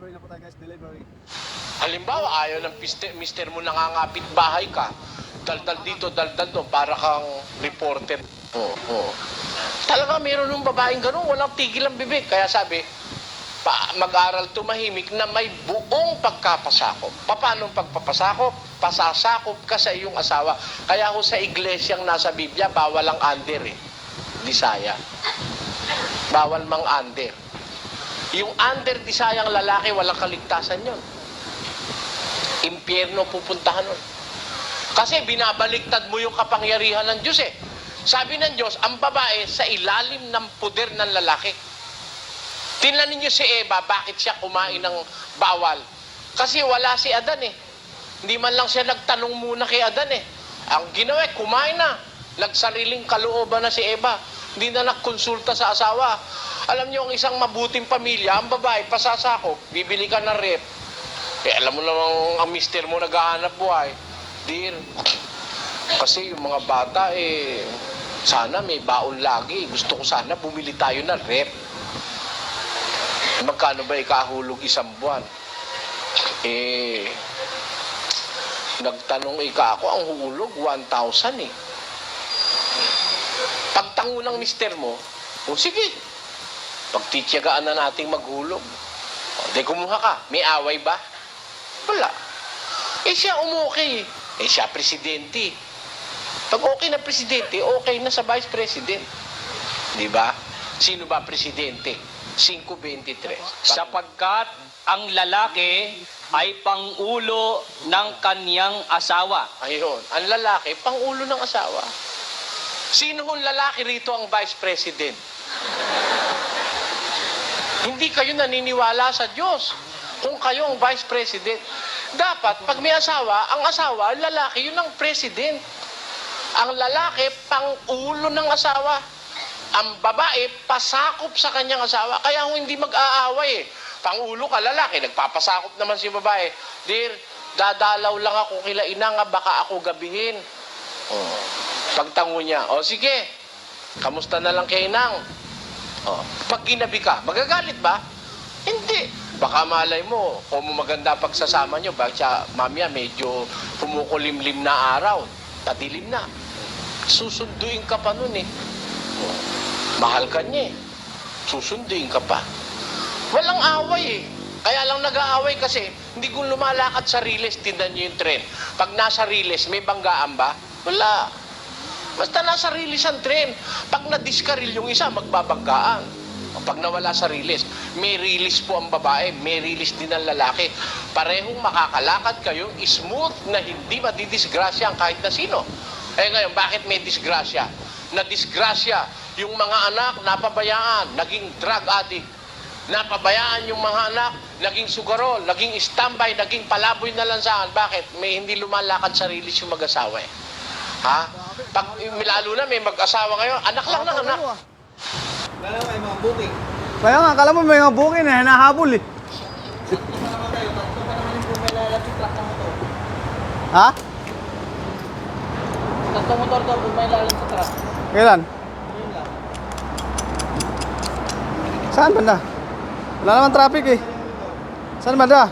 delivery na po tayo guys, delivery. Halimbawa, ayaw ng mister mo nangangapit bahay ka. Daldal dito, daldal doon, para kang reporter. Oo. Talaga meron ng babaeng ganun, walang tigil ang bibig. Kaya sabi, mag-aral tumahimik na may buong pagkapasakop. Paano pagpapasakop? Pasasakop ka sa iyong asawa. Kaya ako sa iglesyang nasa Biblia, bawal ang under eh. Disaya. Bawal mang under. Yung under disayang lalaki, walang kaligtasan yun. Impyerno pupuntahan nun. Kasi binabaliktad mo yung kapangyarihan ng Diyos eh. Sabi ng Diyos, ang babae sa ilalim ng puder ng lalaki. Tingnan ninyo si Eva, bakit siya kumain ng bawal? Kasi wala si Adan eh. Hindi man lang siya nagtanong muna kay Adan eh. Ang ginawa, kumain na. Nagsariling kalooban na si Eva. Hindi na nagkonsulta sa asawa. Alam niyo, ang isang mabuting pamilya, ang babae, pasasakop, bibili ka ng rep. Eh, alam mo namang ang mister mo naghahanap buhay. Dear, kasi yung mga bata, sana may baon lagi. Gusto ko sana bumili tayo ng rep. Magkano ba ikahulog isang buwan? Nagtanong ako, ang hulog, 1,000 eh. Pagtango ng mister mo, sige, pagtityagaan na nating maghulog. Di kumuha ka, may away ba? Wala. Siya umukay. Siya presidente. Pag okay na presidente, okay na sa vice president. Di ba? Sino ba presidente? 523. Sapagkat ang lalaki ay pangulo ng kaniyang asawa. Ayun. Ang lalaki, pangulo ng asawa. Sino hong lalaki rito ang vice president? Hindi kayo naniniwala sa Diyos. Kung kayo ang vice president, dapat pag may asawa, ang asawa, ang lalaki, yun ang president. Ang lalaki, pangulo ng asawa. Ang babae, pasakop sa kanyang asawa. Kaya kung hindi mag-aaway pangulo ka, lalaki, nagpapasakop naman si babae. Dear, dadalaw lang ako kila inang, baka ako gabihin. Pagtango niya, sige, kamusta na lang kay inang? Pag ginabi ka, magagalit ba? Hindi. Baka malay mo, kung maganda pagsasama nyo, baka mamaya medyo kumukulimlim na araw, tadilim na. Susunduin ka pa nun eh. Mahal ka niya eh. Susunduin ka pa. Walang away eh. Kaya lang nag-aaway kasi, hindi kung lumalakad sa riles, tindan nyo yung tren. Pag nasa riles, may banggaan ba? Wala. Basta nasa riles ang tren. Pag nadiskaril yung isa, magbabanggaan. Pag nawala sa riles, may rilis po ang babae, may rilis din ang lalaki. Parehong makakalakad kayo, smooth na hindi madidisgrasya ang kahit na sino. Ngayon, bakit may disgrasya? Na-disgrasya yung mga anak, napabayaan, naging drug addict. Napabayaan yung mga anak, naging sugarol, naging standby, naging palaboy na lansangan. Bakit? May hindi lumalakad sa rilis yung mag-asawa eh. Ha? Pag lalo na may mag-asawa kayo, anak lang ng anak. Lalo may mga booking. Kaya nga, akala mo may mga booking na hinahabol eh. Ha? Tatlong motor daw, kung may lalang sa truck. Kailan? Yun lang. Saan banda? Wala naman traffic eh. Saan banda?